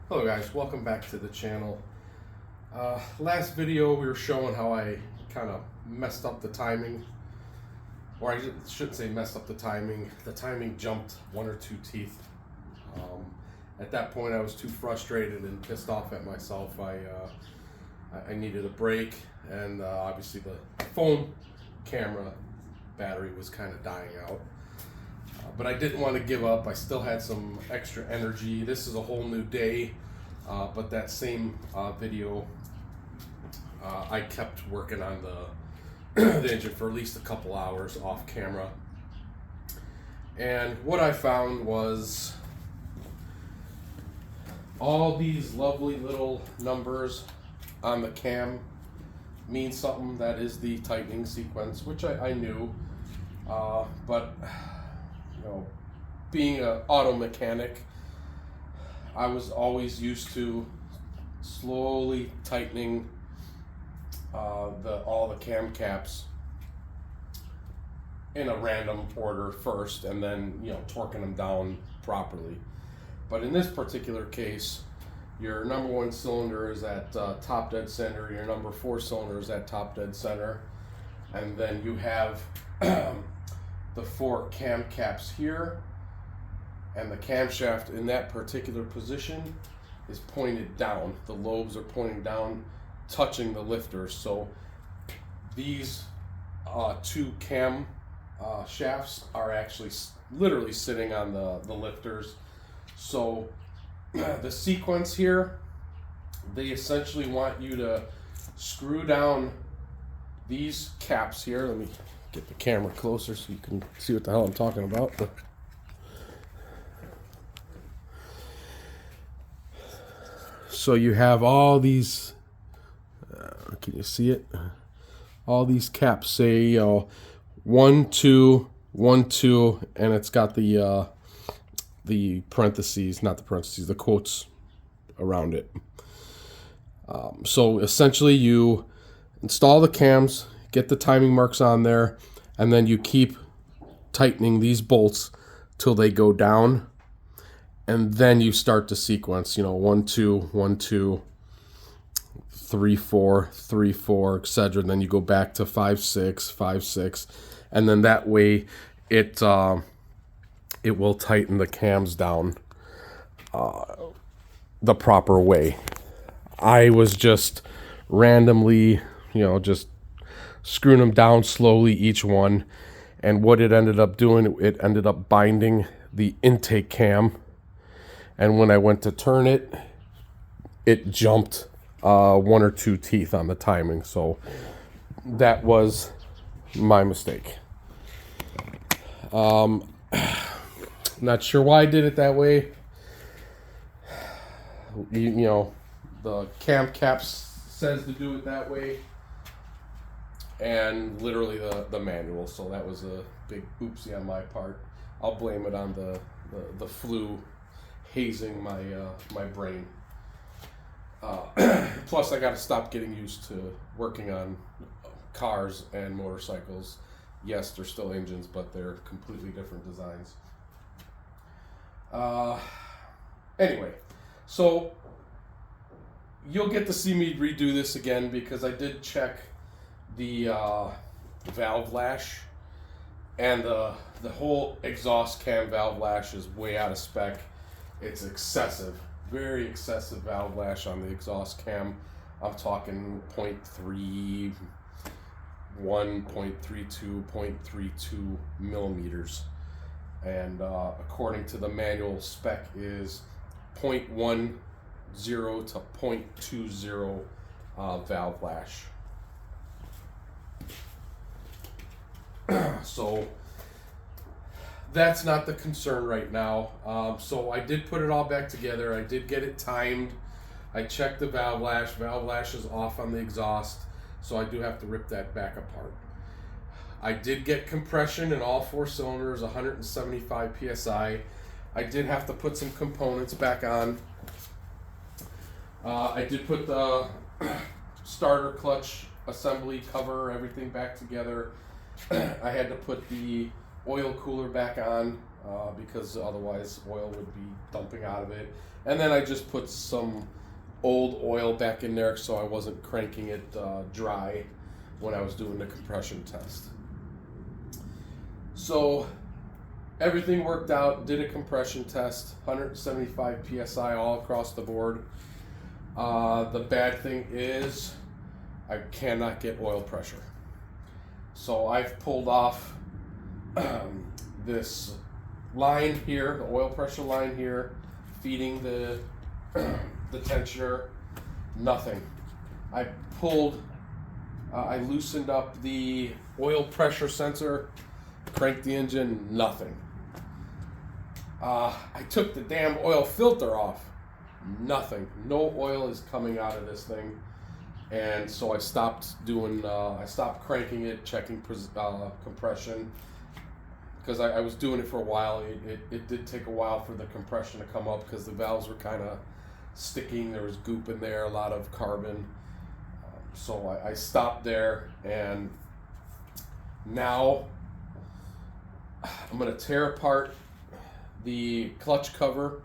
Hello guys, welcome back to the channel. Last video we were showing how I kind of messed up the timing, or I shouldn't say messed up the timing jumped one or two teeth. At that point I was too frustrated and pissed off at myself. I needed a break, and obviously the phone camera battery was kind of dying out. But I didn't want to give up. I still had some extra energy. This is a whole new day, but that same video, I kept working on the engine for at least a couple hours off camera. And what I found was all these lovely little numbers on the cam mean something. That is the tightening sequence, which I knew, but being an auto mechanic, I was always used to slowly tightening all the cam caps in a random order first, and then torquing them down properly. But in this particular case, your number one cylinder is at top dead center, your number 4 cylinder is at top dead center, and then you have the 4 cam caps here, and the camshaft in that particular position is pointed down. The lobes are pointing down, touching the lifters. So these 2 cam shafts are actually literally sitting on the lifters. So the sequence here, they essentially want you to screw down these caps here. Let me get the camera closer so you can see what the hell I'm talking about. So you have all these, can you see it? All these caps say 1 2 1 2, and it's got the parentheses, not the parentheses, the quotes around it. So essentially you install the cams, get the timing marks on there, and then you keep tightening these bolts till they go down, and then you start the sequence, 1 2 1 2 3 4 3 4, etc. And then you go back to 5 6 5 6, and then that way it will tighten the cams down the proper way. I was just randomly, just screwing them down slowly, each one, and what it ended up doing, it ended up binding the intake cam, and when I went to turn it, it jumped 1 or 2 teeth on the timing. So that was my mistake. Not sure why I did it that way. The cam caps says to do it that way, and literally the manual. So that was a big oopsie on my part. I'll blame it on the flu hazing my brain. Plus I got to stop getting used to working on cars and motorcycles. Yes, they're still engines, but they're completely different designs. Anyway, so you'll get to see me redo this again, because I did check the valve lash, and the whole exhaust cam valve lash is way out of spec. It's excessive, very excessive valve lash on the exhaust cam. I'm talking 0.31, 0.32, 0.32 millimeters. And according to the manual spec is 0.10 to 0.20 valve lash. So that's not the concern right now. So I did put it all back together. I did get it timed. I checked the valve lash. Valve lash is off on the exhaust, so I do have to rip that back apart. I did get compression in all 4 cylinders, 175 psi. I did have to put some components back on. I did put the starter clutch assembly cover, everything back together. I had to put the oil cooler back on. because otherwise oil would be dumping out of it. And then I just put some old oil back in there so I wasn't cranking it dry when I was doing the compression test. So everything worked out, did a compression test, 175 PSI all across the board. The bad thing is I cannot get oil pressure. So I've pulled off this line here, the oil pressure line here, feeding the tensioner, nothing. I loosened up the oil pressure sensor, cranked the engine, nothing. I took the damn oil filter off, nothing. No oil is coming out of this thing. And so I stopped cranking it, checking compression, because I was doing it for a while. It did take a while for the compression to come up because the valves were kind of sticking. There was goop in there, a lot of carbon. So I stopped there, and now I'm going to tear apart the clutch cover,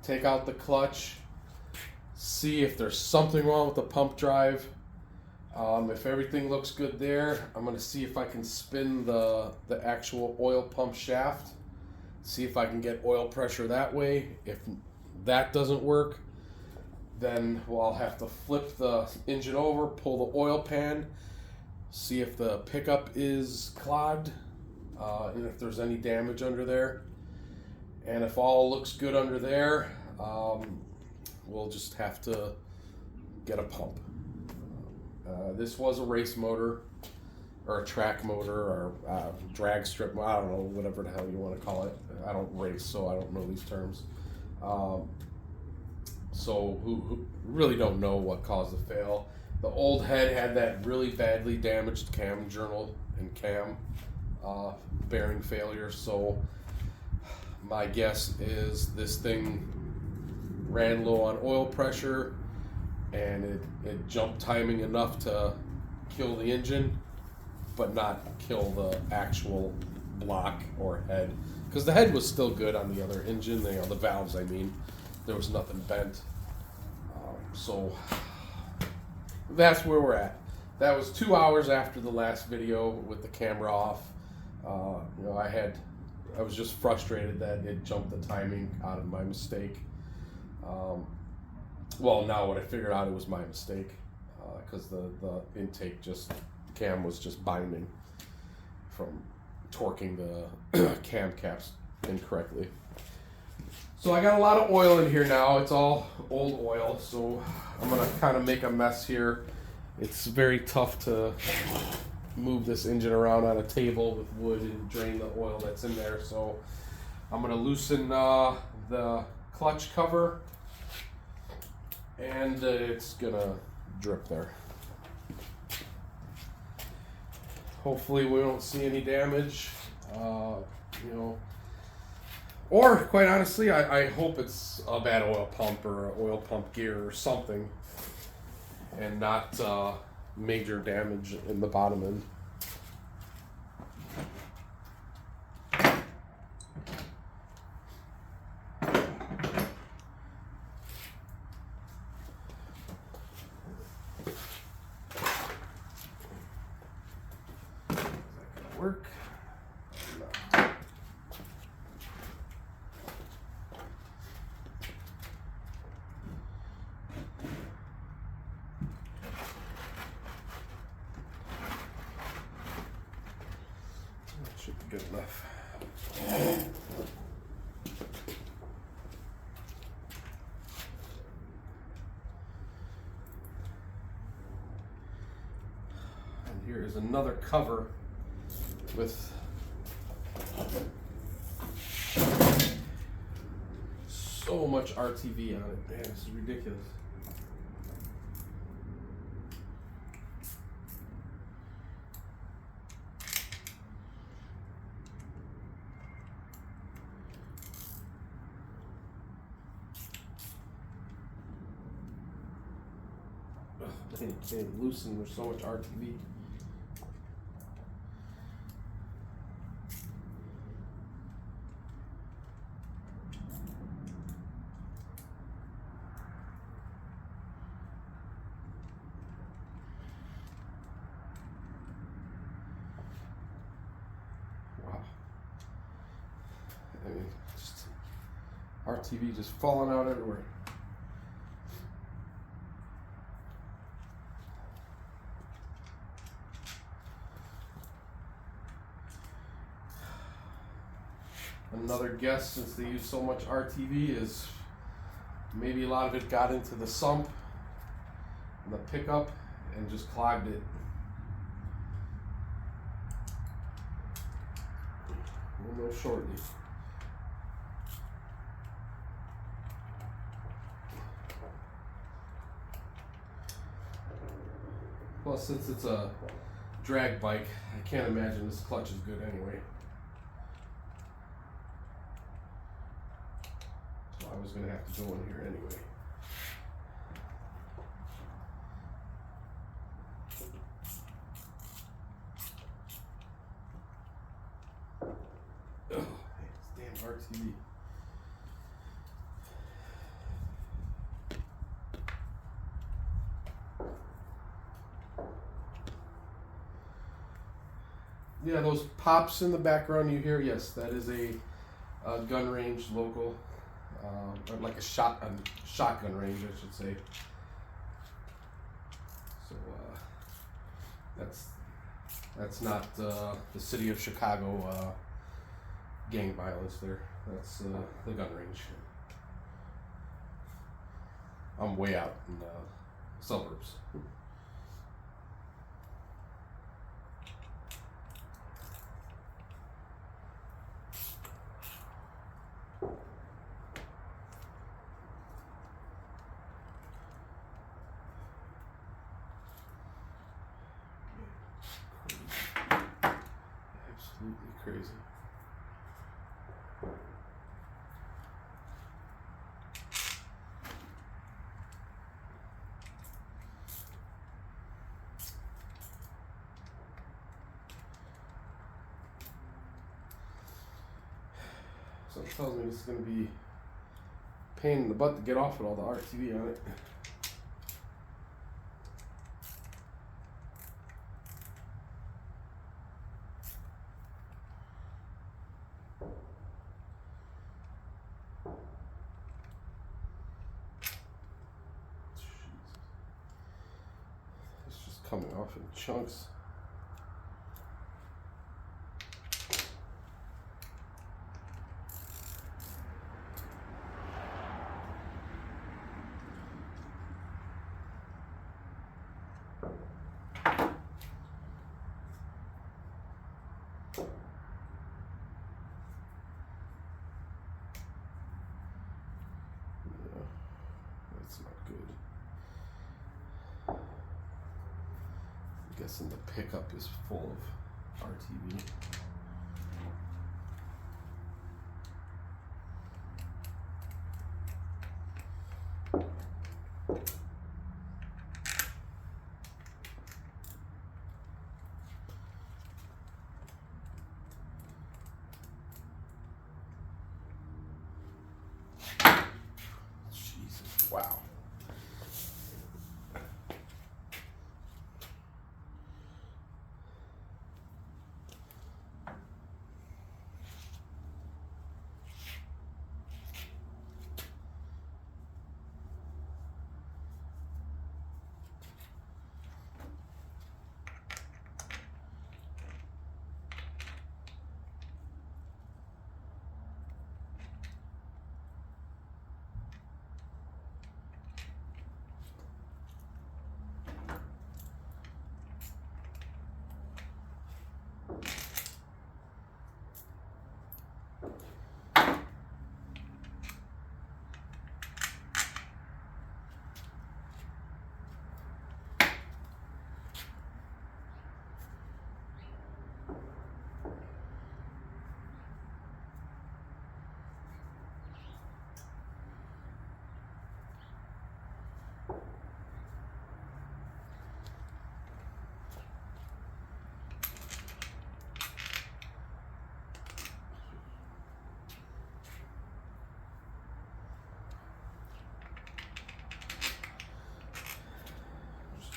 take out the clutch, see if there's something wrong with the pump drive. If everything looks good there, I'm going to see if I can spin the actual oil pump shaft, see if I can get oil pressure that way. If that doesn't work, then I'll have to flip the engine over, pull the oil pan, see if the pickup is clogged, and if there's any damage under there. And if all looks good under there, we'll just have to get a pump. This was a race motor, or a track motor, or drag strip, I don't know, whatever the hell you want to call it. I don't race, so I don't know these terms. So who really don't know what caused the fail. The old head had that really badly damaged cam journal and cam bearing failure, so my guess is this thing ran low on oil pressure, and it jumped timing enough to kill the engine, but not kill the actual block or head, because the head was still good on the other engine. The valves, I mean, there was nothing bent. So that's where we're at. That was 2 hours after the last video with the camera off. I was just frustrated that it jumped the timing out of my mistake. Well, now what I figured out, it was my mistake, because the intake cam was just binding from torquing the cam caps incorrectly. So I got a lot of oil in here now. It's all old oil, so I'm gonna kind of make a mess here. It's very tough to move this engine around on a table with wood and drain the oil that's in there. So I'm gonna loosen the clutch cover, and it's gonna drip there. Hopefully we don't see any damage, or quite honestly, I hope it's a bad oil pump or oil pump gear or something, and not major damage in the bottom end. Work. That should be good enough. And here is another cover with so much RTV on it. Man, this is ridiculous. I can't loosen, there's so much RTV. mean, just RTV just falling out everywhere. Another guess, since they use so much RTV, is maybe a lot of it got into the sump and the pickup and just clogged it. We'll know shortly. Plus, since it's a drag bike, I can't imagine this clutch is good anyway. So I was going to have to go in here anyway. Ugh, this damn RTV. Yeah, those pops in the background you hear, yes, that is a gun range local, or like a shotgun range, I should say. So that's not the city of Chicago gang violence there. That's the gun range. I'm way out in the suburbs. Absolutely crazy. So it tells me this is going to be a pain in the butt to get off with all the RTV on it. It's just coming off in chunks. That's not good. I'm guessing the pickup is full of RTV. Jesus, wow.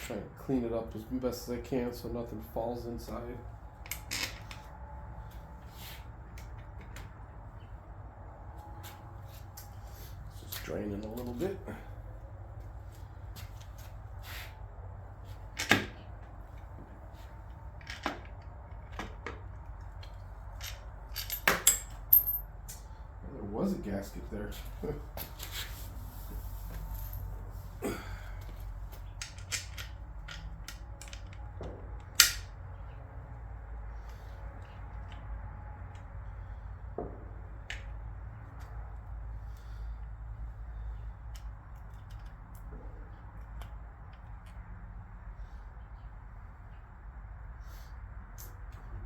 Trying to clean it up as best as I can so nothing falls inside. Draining a little bit. There was a gasket there.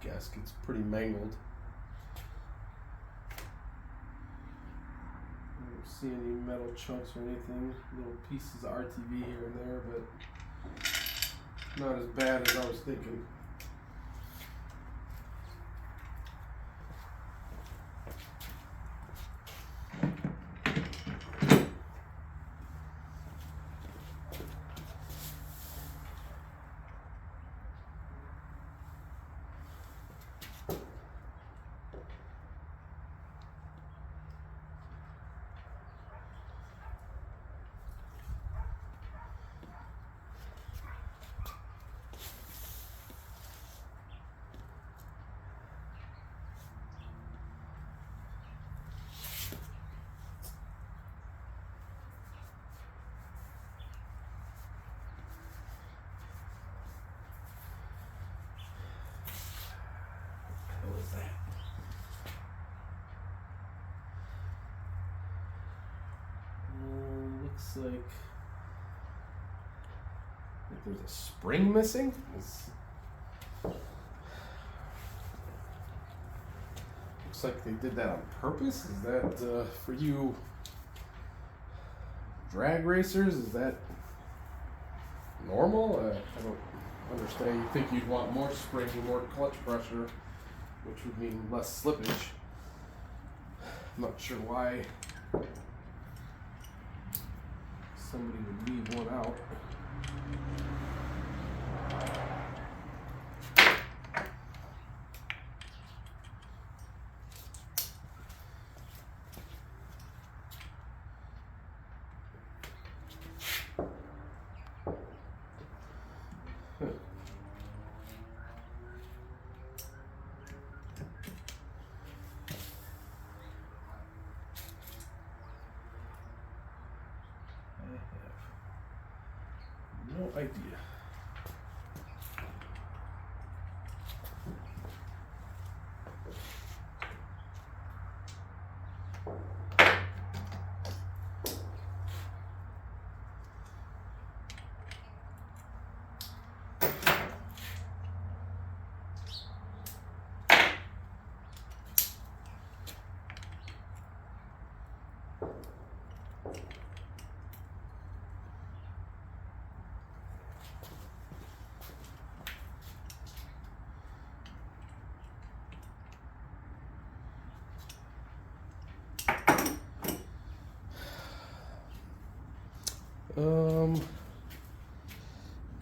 Gasket's pretty mangled. I don't see any metal chunks or anything. Little pieces of RTV here and there, but not as bad as I was thinking. What was that? Looks like there's a spring missing. Looks like they did that on purpose. Is that for you drag racers? Is that normal? I don't understand. You think you'd want more spring, more clutch pressure, which would mean less slippage. I'm not sure why somebody would leave one out. No idea.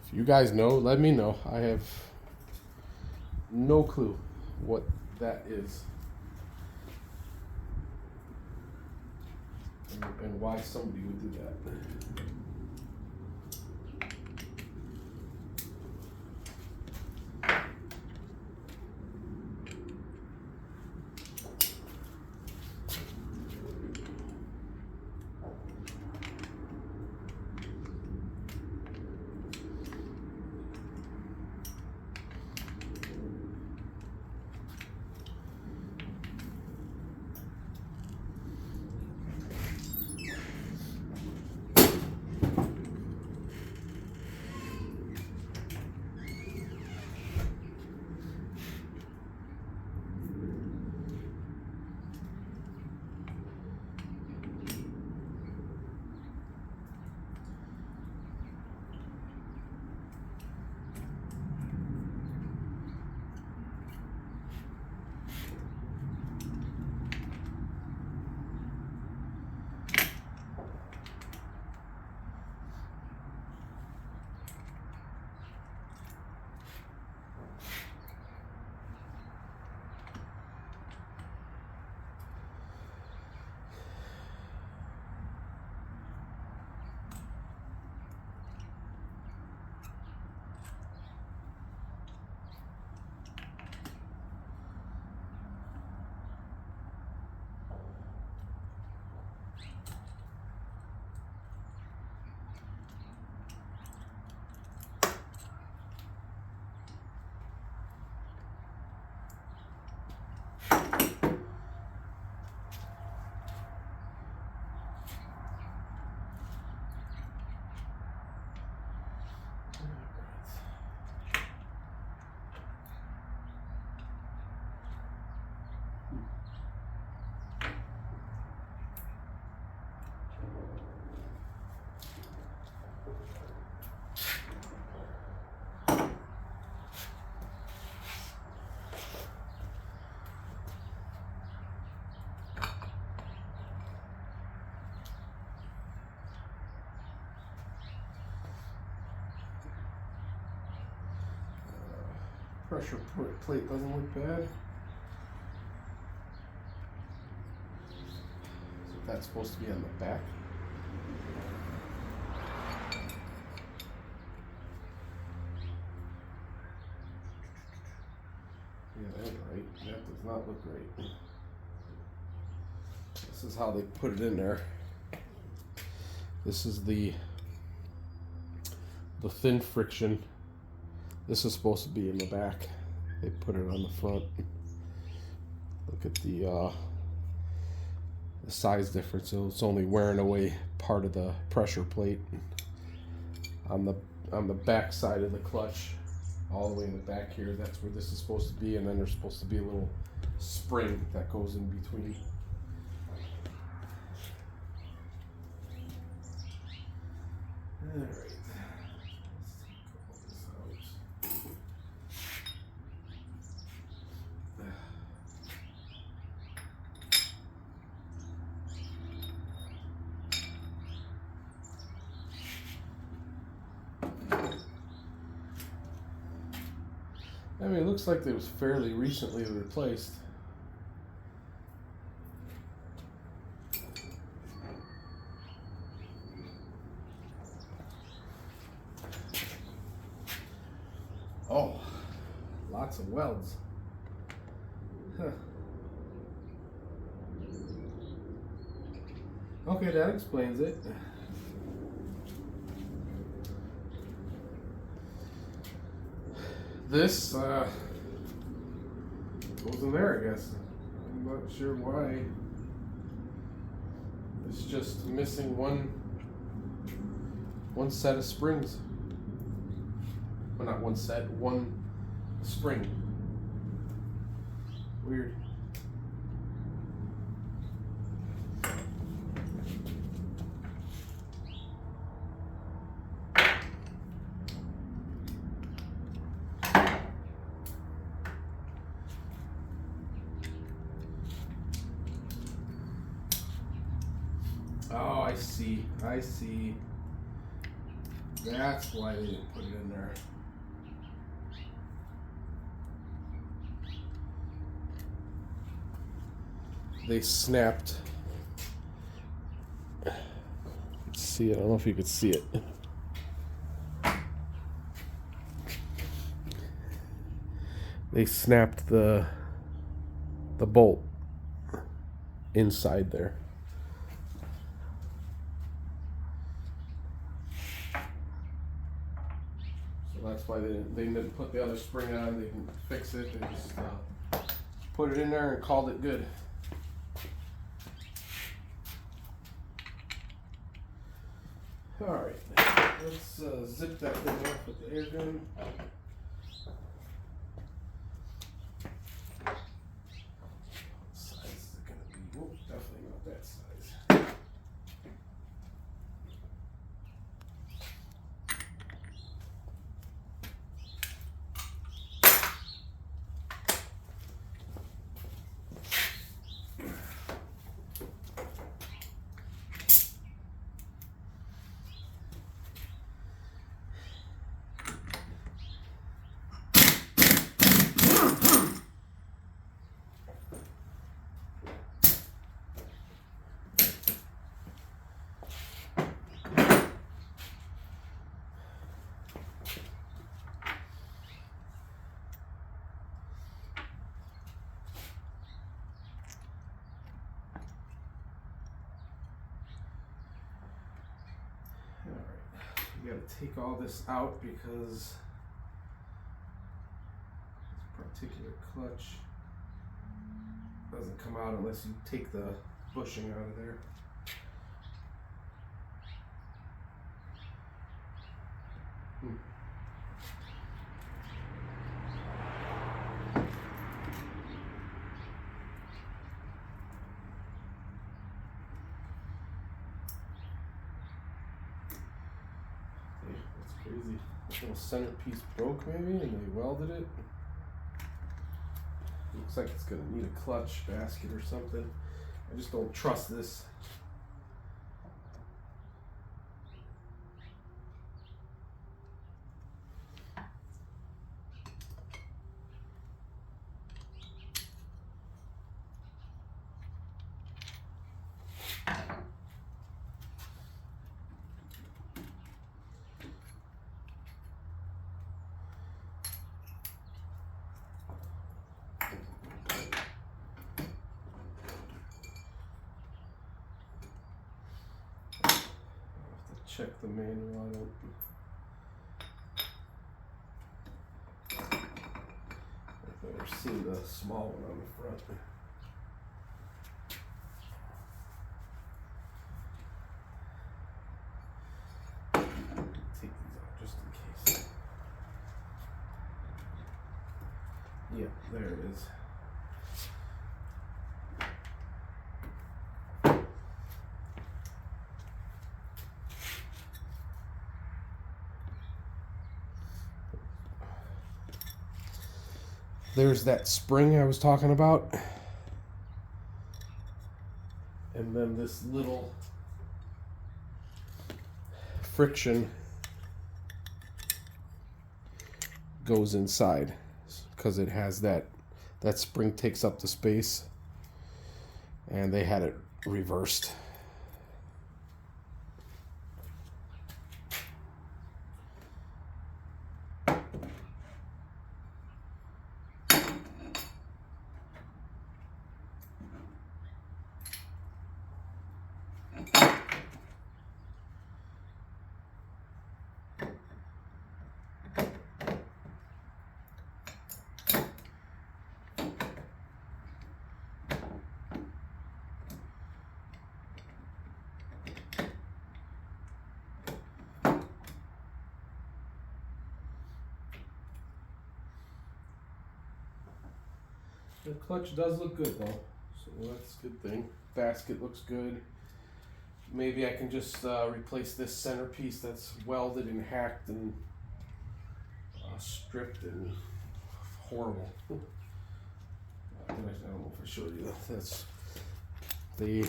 If you guys know, let me know. I have no clue what that is and why somebody would do that. Pressure plate doesn't look bad. So that's supposed to be on the back. Yeah, that ain't right. That does not look right. This is how they put it in there. This is the thin friction. This is supposed to be in the back. They put it on the front. Look at the size difference. So it's only wearing away part of the pressure plate on the back side of the clutch, all the way in the back here. That's where this is supposed to be, and then there's supposed to be a little spring that goes in between. All right. I mean, it looks like it was fairly recently replaced. Oh, lots of welds. Huh. Okay, that explains it. This goes in there, I guess. I'm not sure why. It's just missing one set of springs. Well, not one set, one spring. Weird. Oh, I see. I see. That's why they didn't put it in there. They snapped. Let's see it. I don't know if you could see it. They snapped the bolt inside there. So that's why they didn't put the other spring on. They didn't fix it. They just put it in there and called it good. All right, let's zip that thing off with the air gun. What size is it going to be? Whoa, definitely not that size. You gotta take all this out because this particular clutch doesn't come out unless you take the bushing out of there. little centerpiece broke maybe, and they welded it. Looks like it's gonna need a clutch basket or something. I just don't trust this. Check the manual. I've never seen the small one on the front. Take these out just in case. Yeah, there it is. There's that spring I was talking about. And then this little friction goes inside because it has that spring takes up the space, and they had it reversed. The clutch does look good though, so that's a good thing. Basket looks good. Maybe I can just replace this centerpiece that's welded and hacked and stripped and horrible. I don't know if I showed you that. That's they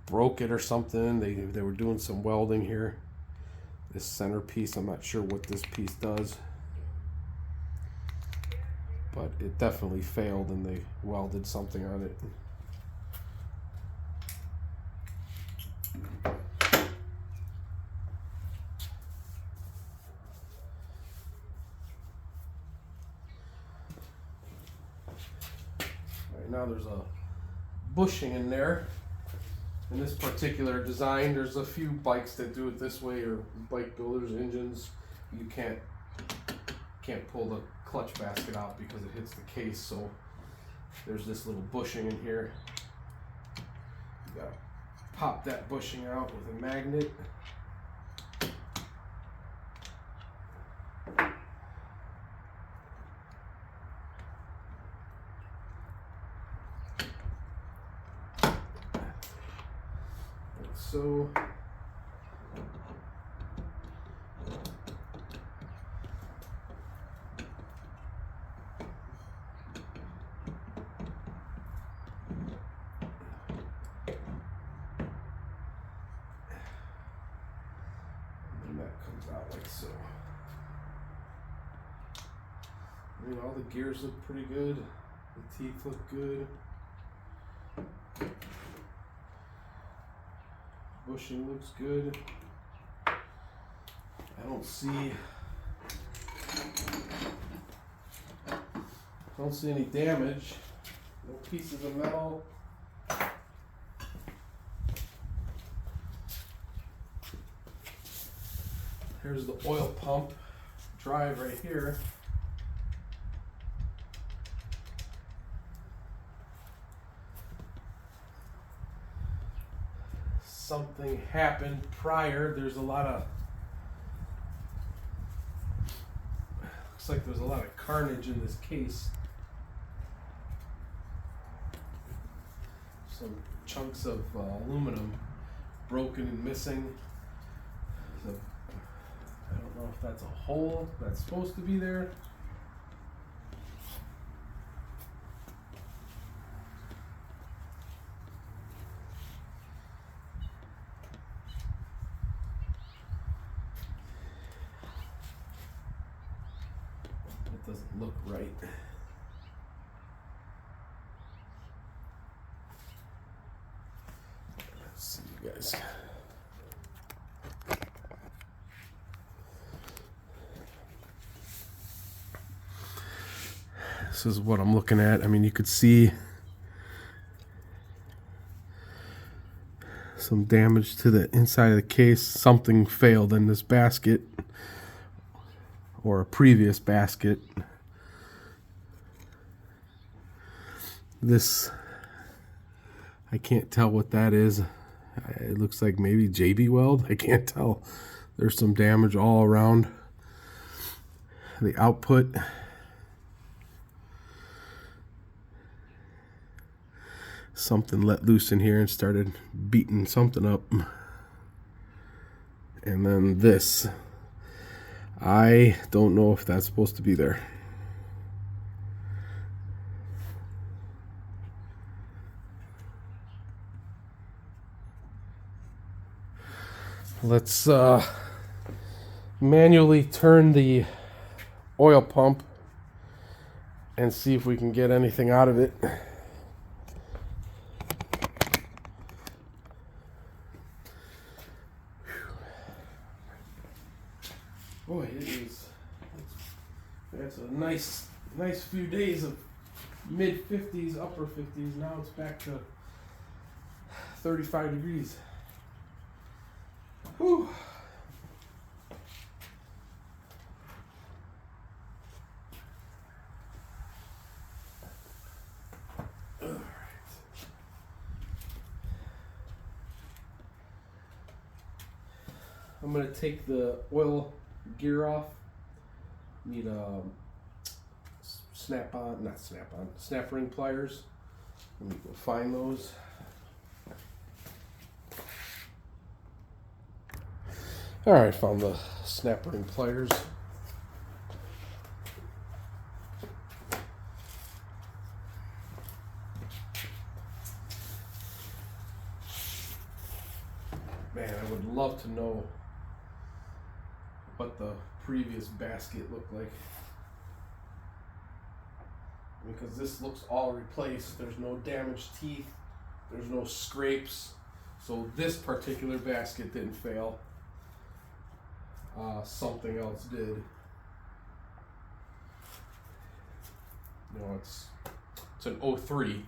broke it or something. They were doing some welding here. This centerpiece, I'm not sure what this piece does, but it definitely failed and they welded something on it. Right now there's a bushing in there. In this particular design, there's a few bikes that do it this way, or bike builders, engines. You can't pull the clutch basket out because it hits the case, so there's this little bushing in here. You gotta pop that bushing out with a magnet. So and that comes out like so. I mean, all the gears look pretty good. The teeth look good. Bushing looks good. I don't see any damage. No pieces of metal. Here's the oil pump drive right here. Something happened prior. There's a lot of, looks like there's a lot of carnage in this case. Some chunks of aluminum broken and missing. The know if that's a hole that's supposed to be there. It doesn't look right. Let's see, you guys. This is what I'm looking at. I mean, you could see some damage to the inside of the case. Something failed in this basket or a previous basket. This, I can't tell what that is. It looks like maybe JB weld. I can't tell. There's some damage all around the output. Something let loose in here and started beating something up. And then this, I don't know if that's supposed to be there. Let's manually turn the oil pump and see if we can get anything out of it. Boy, it is. That's a nice few days of mid 50s, upper 50s. Now it's back to 35 degrees. Whew. All right. I'm going to take the oil gear off. Need a snap ring pliers. Let me go find those. All right, found the snap ring pliers. Man, I would love to know what the previous basket looked like, because this looks all replaced. There's no damaged teeth, there's no scrapes, so this particular basket didn't fail. Something else did. You know, it's an 03.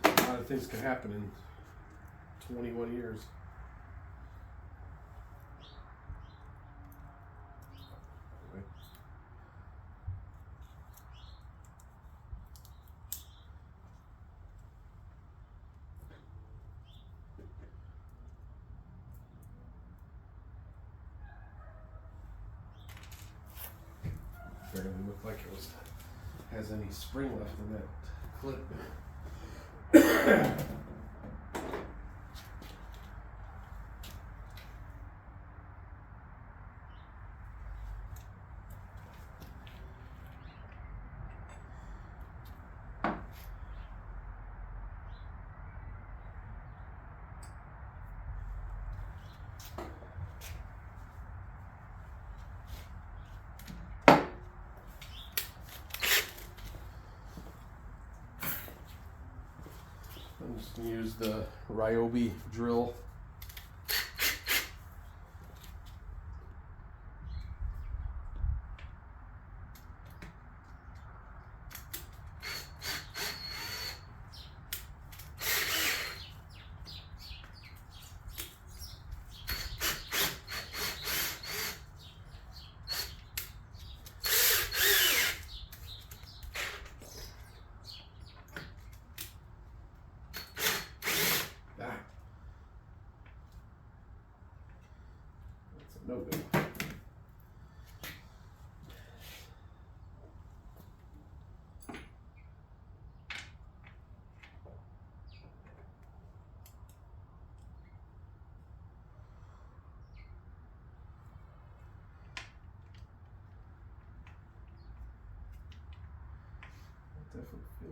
A lot of things can happen in 21 years. Barely look like it has any spring left in that clip. I'm just going to use the Ryobi drill.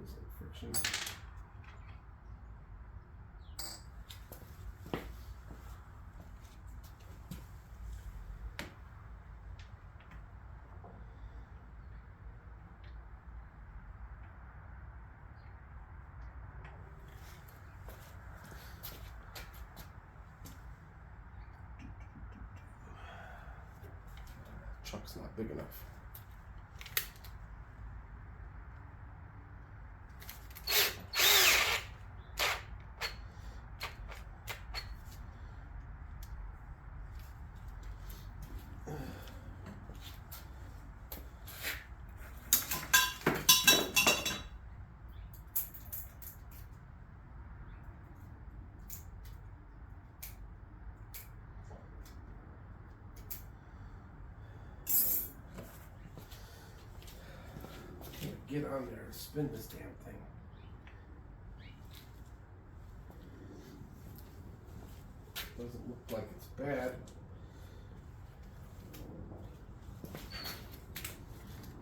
feels like friction. Chuck's not big enough. Get on there and spin this damn thing. Doesn't look like it's bad.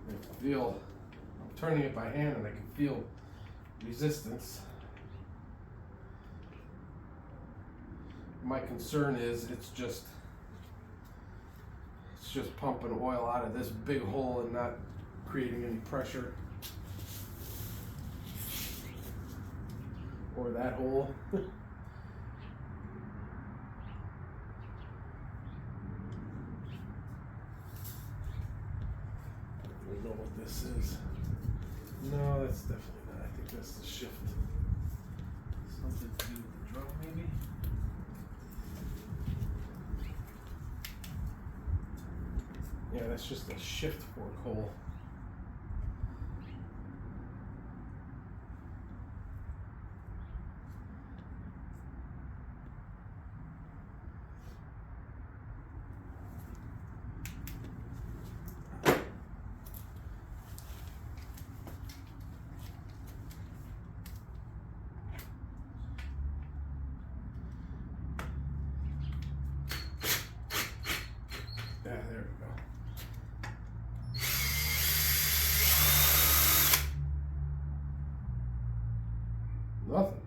I feel, I'm turning it by hand and I can feel resistance. My concern is it's just pumping oil out of this big hole and not creating any pressure. Or that hole. I don't know what this is. No, that's definitely not. I think that's the shift. Something to do with the drum, maybe? Yeah, that's just a shift fork hole. Yeah, there we go. Nothing.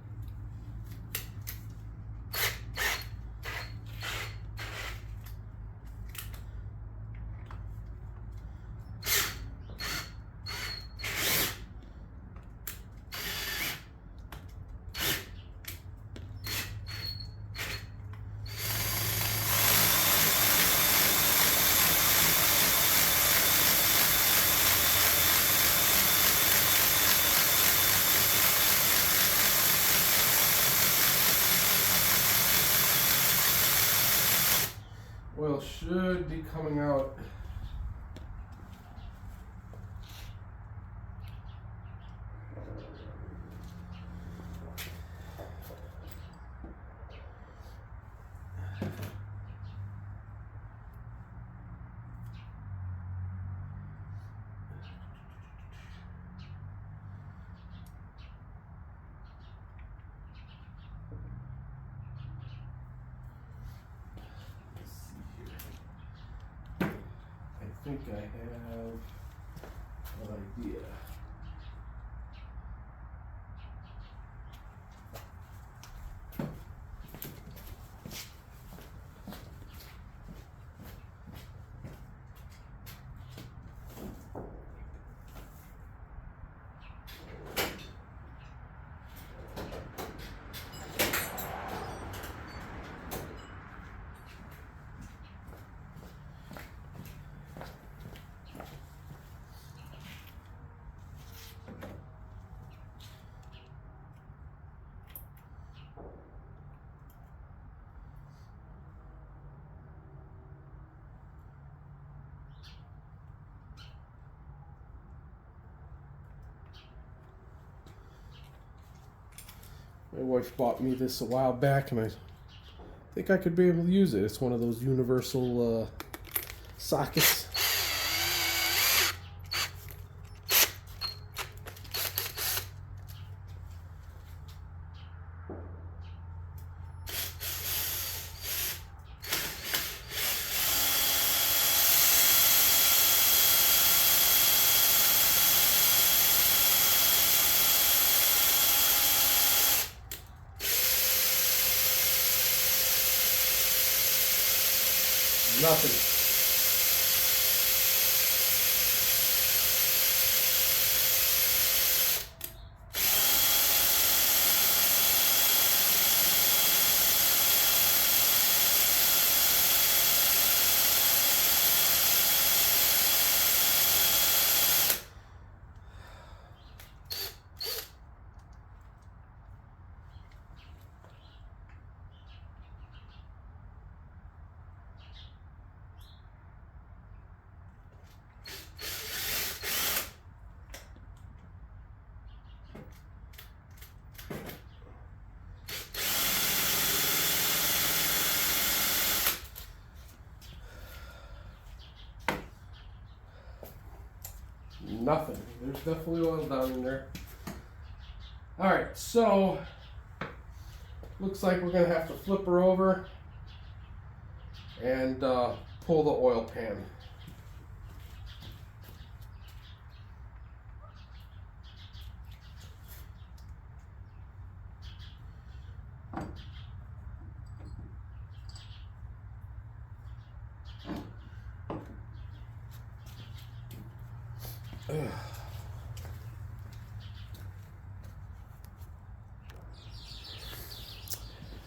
Oil should be coming out. I think I have an idea. My wife bought me this a while back, and I think I could be able to use it. It's one of those universal sockets. Nothing. Nothing. There's definitely oil down in there. Alright, so looks like we're going to have to flip her over and pull the oil pan.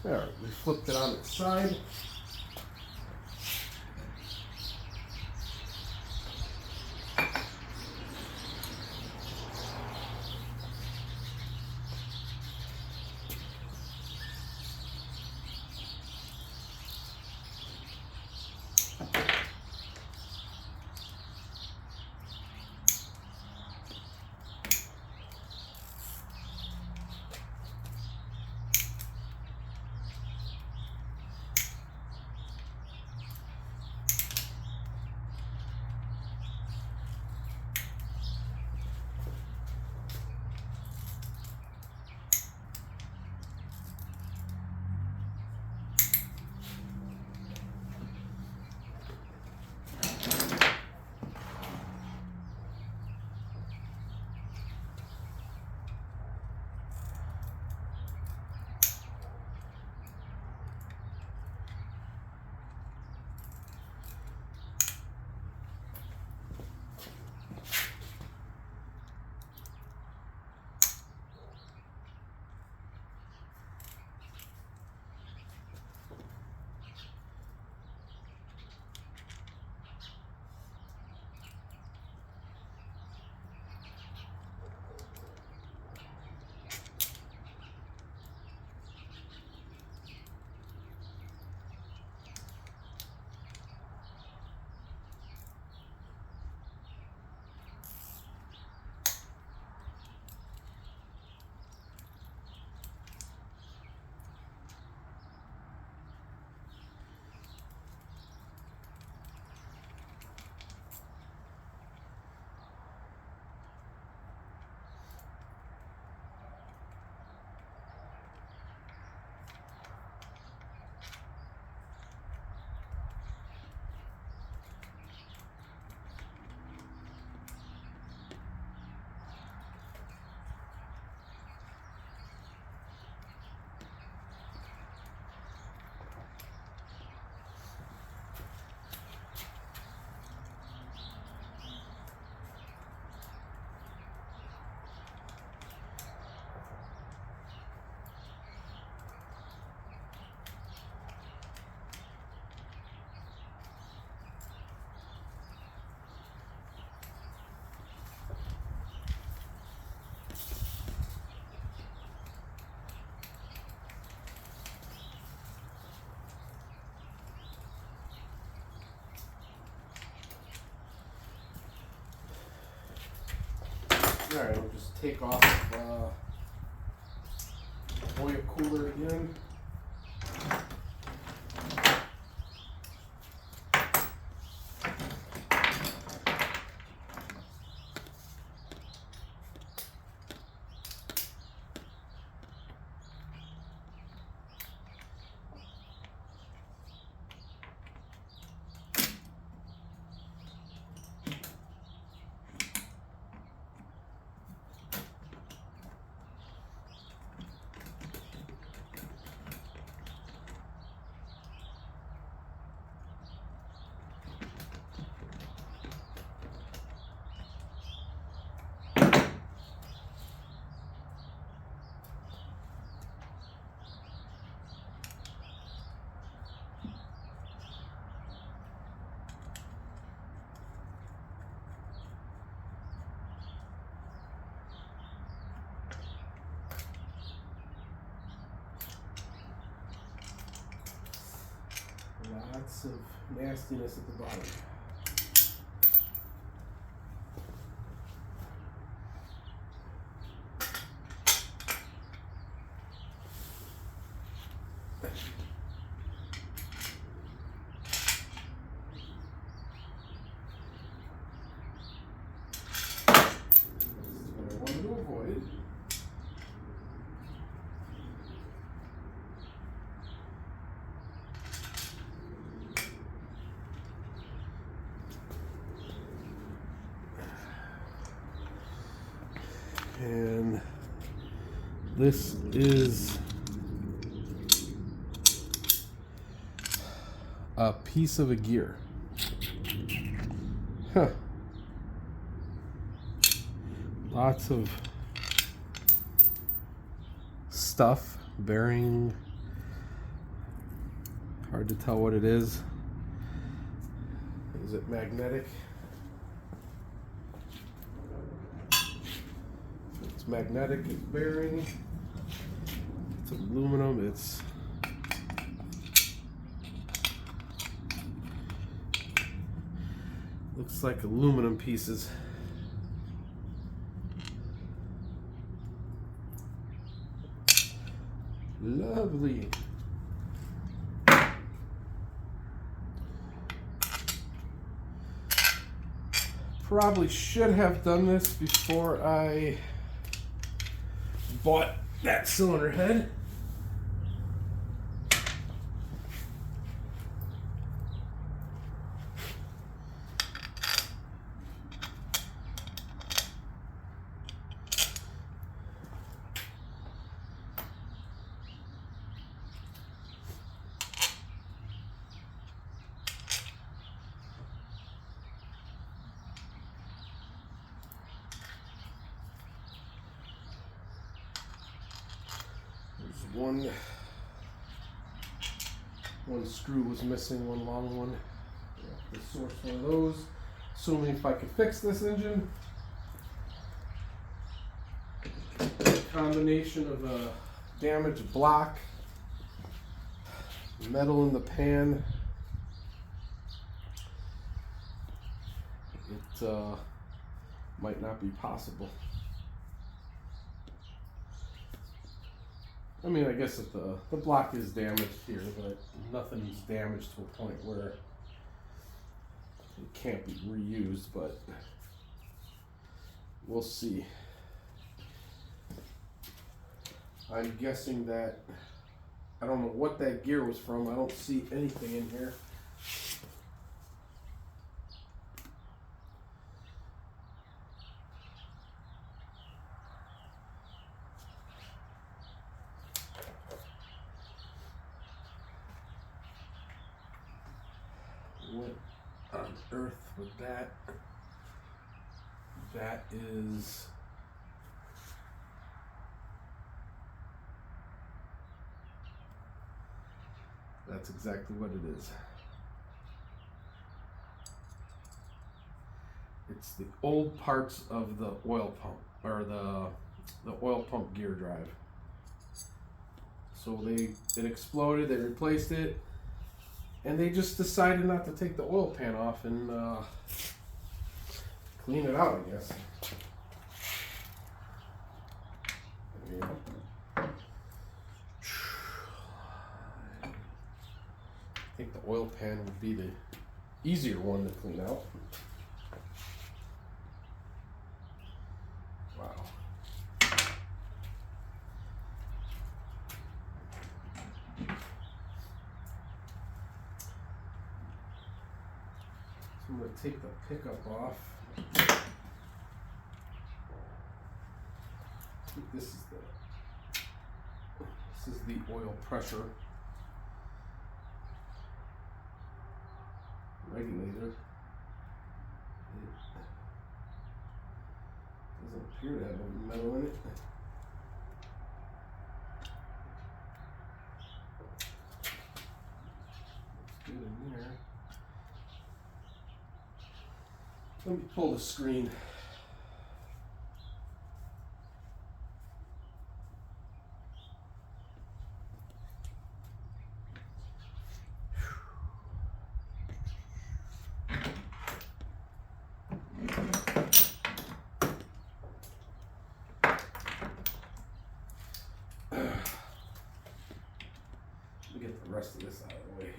Alright, we flipped it on its side. Alright, we'll just take off oil cooler again. lots of nastiness at the bottom. And this is a piece of a gear. Huh. Lots of stuff, bearing. Hard to tell what it is. Is it magnetic? It's magnetic, it's bearing, it's aluminum, it's looks like aluminum pieces. Lovely. Probably should have done this before I bought that cylinder head. One screw was missing, one long one. Yeah, the source one of those. Assuming if I could fix this engine. Combination of a damaged block, metal in the pan. It might not be possible. I mean, I guess that the block is damaged here, but nothing's damaged to a point where it can't be reused, but we'll see. I'm guessing that, I don't know what that gear was from. I don't see anything in here. What on earth was that? That is that's exactly what it is. It's the old parts of the oil pump, or the oil pump gear drive. So it exploded, they replaced it, and they just decided not to take the oil pan off and clean it out, I guess. Yeah. I think the oil pan would be the easier one to clean out. Wow. So I'm going to take the pickup off. I think this is the oil pressure regulator. It doesn't appear to have any metal in it. Looks good in there. Let me pull the screen. Let me get the rest of this out of the way here.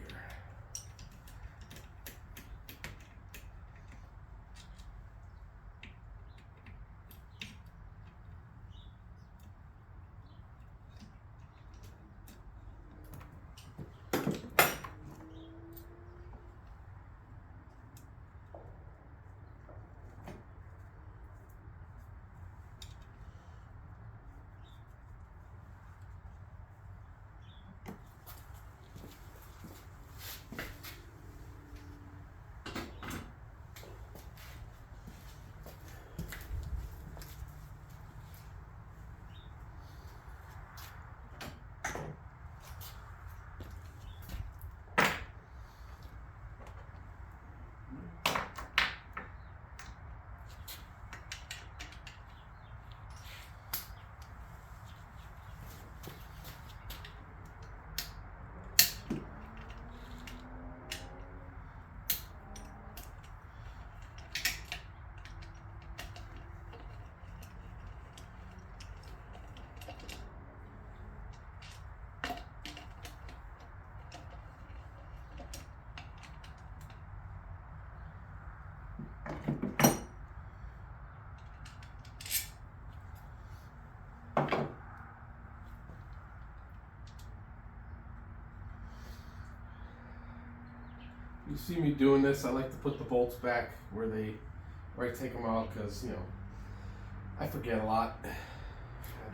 You see me doing this, I like to put the bolts back where I take them out, because, you know, I forget a lot.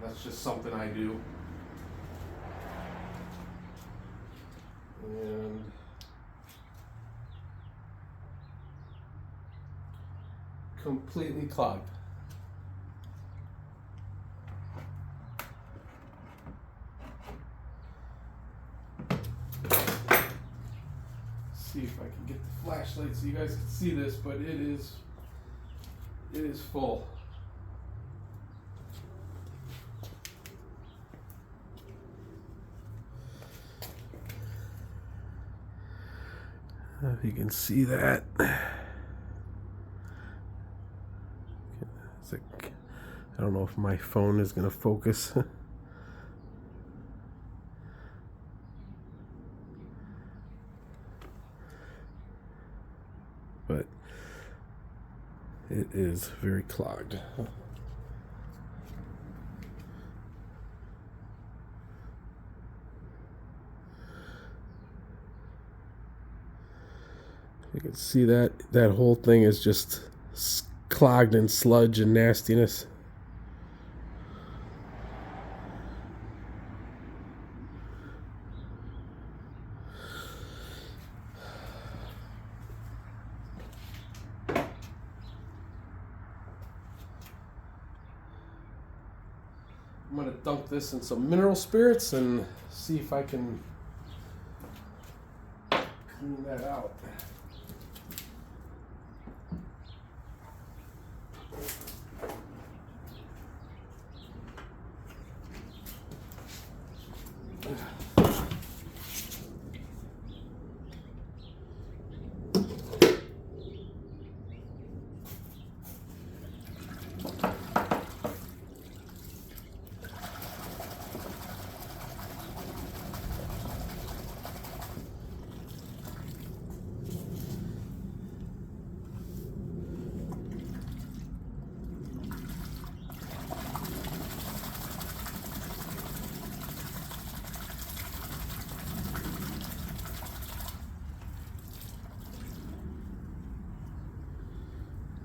That's just something I do. And completely clogged. See if I can get the flashlight so you guys can see this, but it is full. If you can see that. It's like, I don't know if my phone is going to focus. But it is very clogged. You can see that whole thing is just clogged in sludge and nastiness. I'm going to dunk this in some mineral spirits and see if I can clean that out.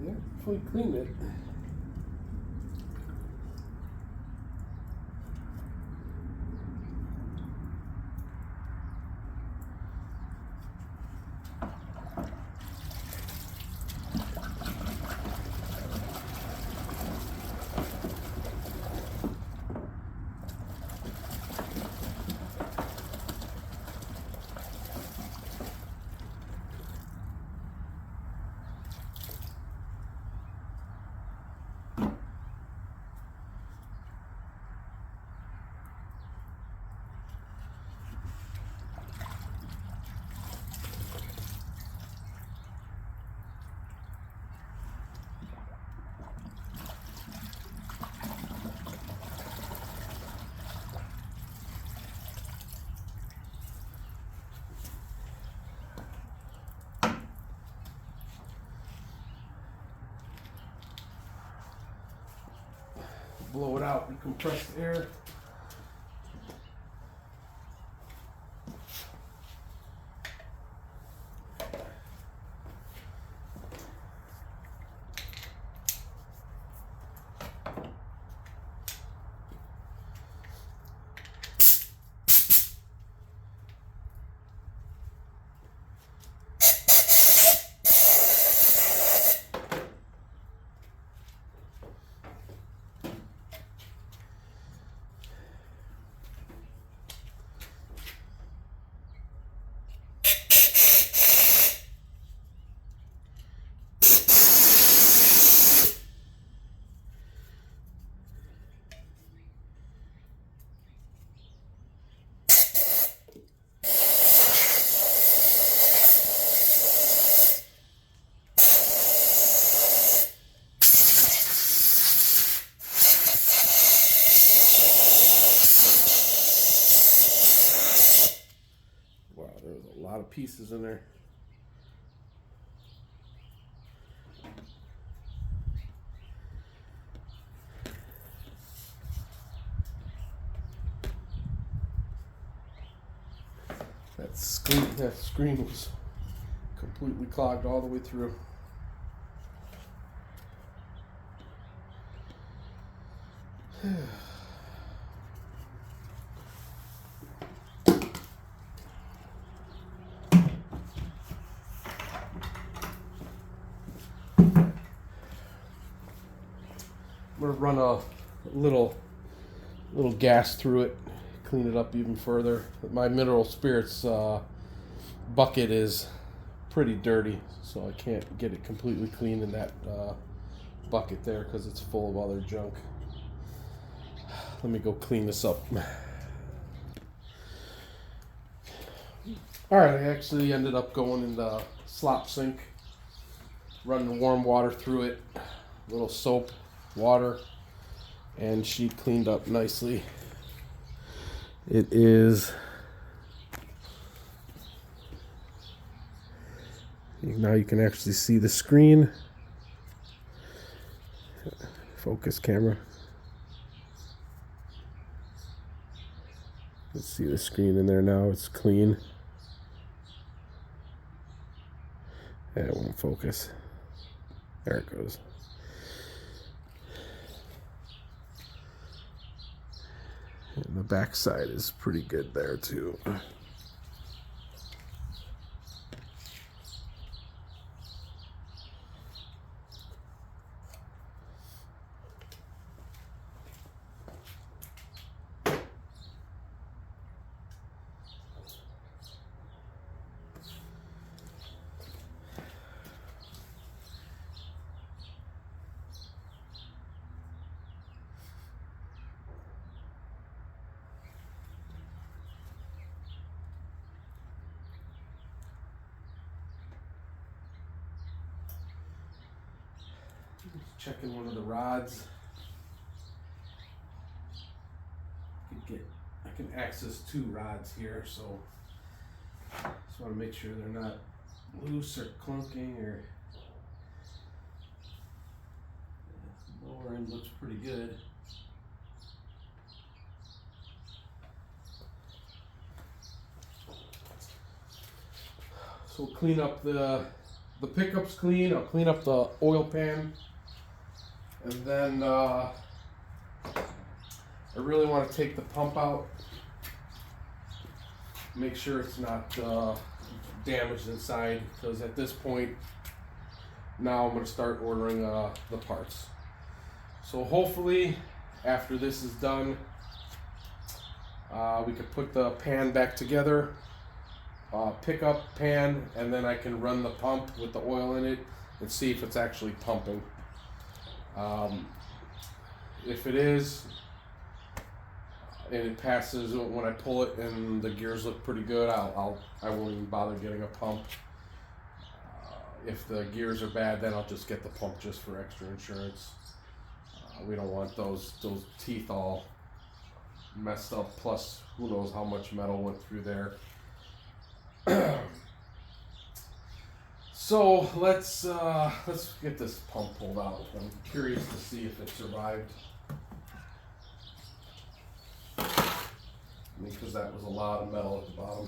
Yeah, fully cleaned it. blow it out and compress the air. There's a lot of pieces in there. That screen was completely clogged all the way through. I'm gonna run a little gas through it, clean it up even further. My mineral spirits bucket is pretty dirty, so I can't get it completely clean in that bucket there because it's full of other junk. Let me go clean this up. Alright, I actually ended up going in the slop sink, running warm water through it, a little soap, water, and she cleaned up nicely. It is, now you can actually see the screen. Focus camera. Let's see the screen in there now. It's clean. Yeah, it won't focus. There it goes. And the back side is pretty good there too. Checking one of the rods. I can access two rods here, so just want to make sure they're not loose or clunking, or the lower end looks pretty good. So we'll clean up the pickup's clean. I'll clean up the oil pan. And then I really want to take the pump out, make sure it's not damaged inside, because at this point now I'm going to start ordering the parts. So hopefully after this is done, we could put the pan back together, pick up pan, and then I can run the pump with the oil in it and see if it's actually pumping. If it is, and it passes when I pull it and the gears look pretty good, I won't even bother getting a pump. If the gears are bad, then I'll just get the pump just for extra insurance. We don't want those teeth all messed up, plus who knows how much metal went through there. So let's get this pump pulled out. I'm curious to see if it survived. because that was a lot of metal at the bottom.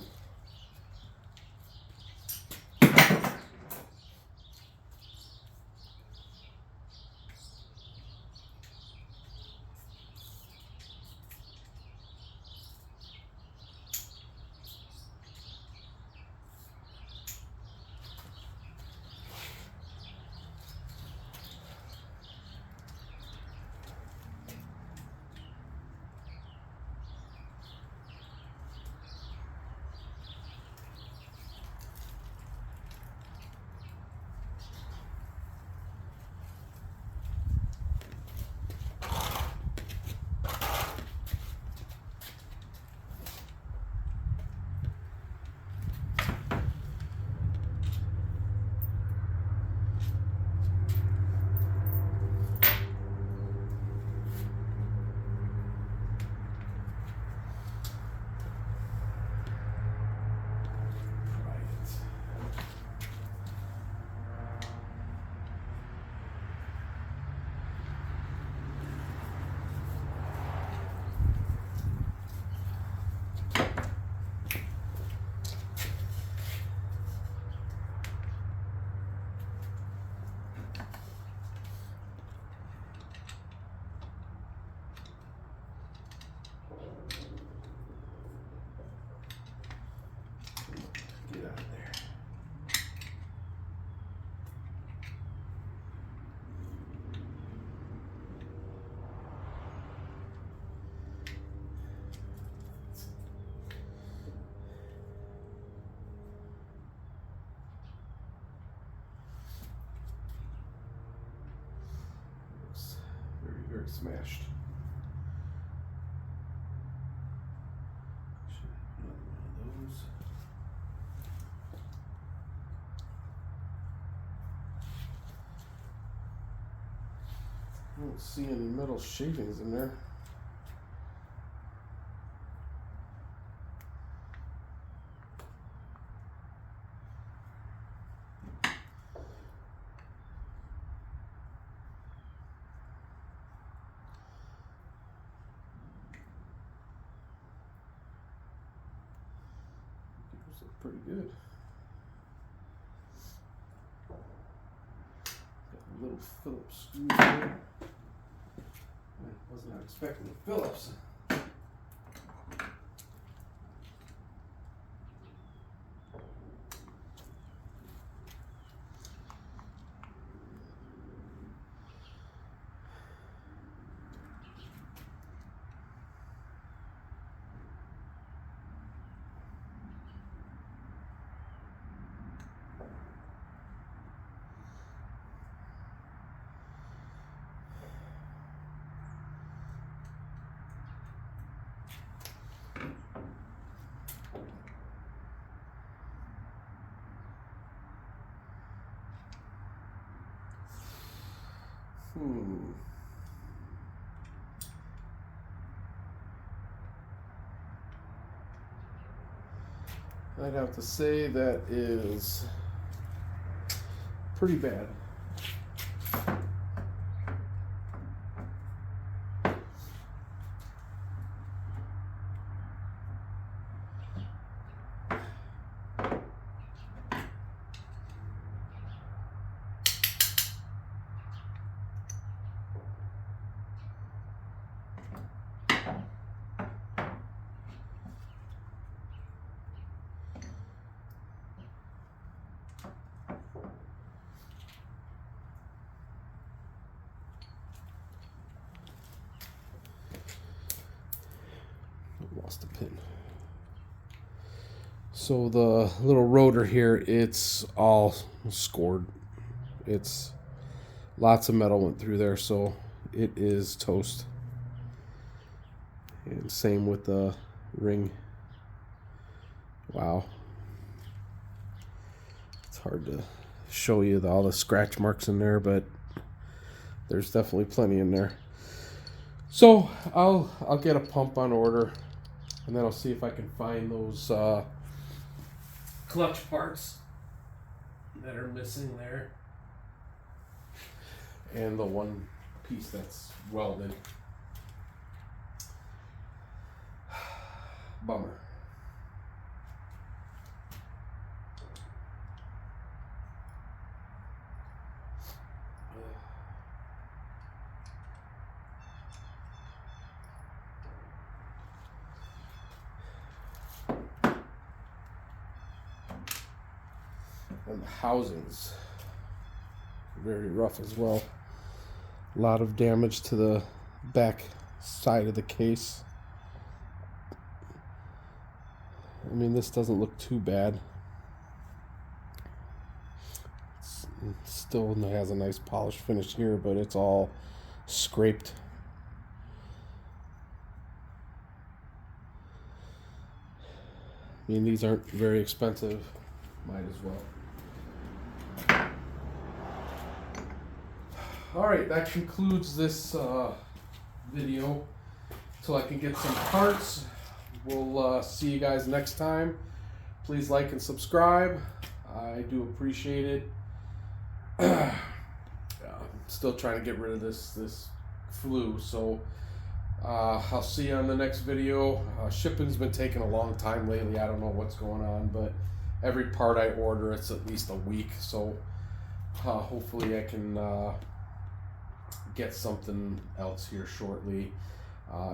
Get out of there. Looks very, very smashed. Another one of those. I don't see any metal shavings in there. Those look pretty good. Got a little Phillips screw there. I was not expecting the Phillips. I'd have to say that is pretty bad. Lost a pin. So the little rotor here, it's all scored. It's lots of metal went through there, so it is toast. And same with the ring. Wow. It's hard to show you all the scratch marks in there, but there's definitely plenty in there. So I'll get a pump on order, and then I'll see if I can find those clutch parts that are missing there, and the one piece that's welded. Bummer. And the housings very rough as well. A lot of damage to the back side of the case. I mean, this doesn't look too bad. It still has a nice polished finish here, but it's all scraped. I mean, these aren't very expensive. Might as well. Alright, that concludes this video. Till I can get some parts. We'll see you guys next time. Please like and subscribe. I do appreciate it. I'm still trying to get rid of this flu, so I'll see you on the next video. Shipping's been taking a long time lately. I don't know what's going on, but every part I order, it's at least a week, so hopefully I can get something else here shortly.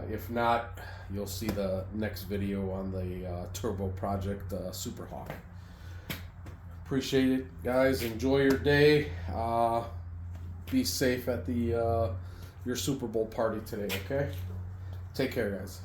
If not, you'll see the next video on the Turbo Project Super Hawk. Appreciate it, guys. Enjoy your day. Be safe at the your Super Bowl party today, okay? Take care, guys.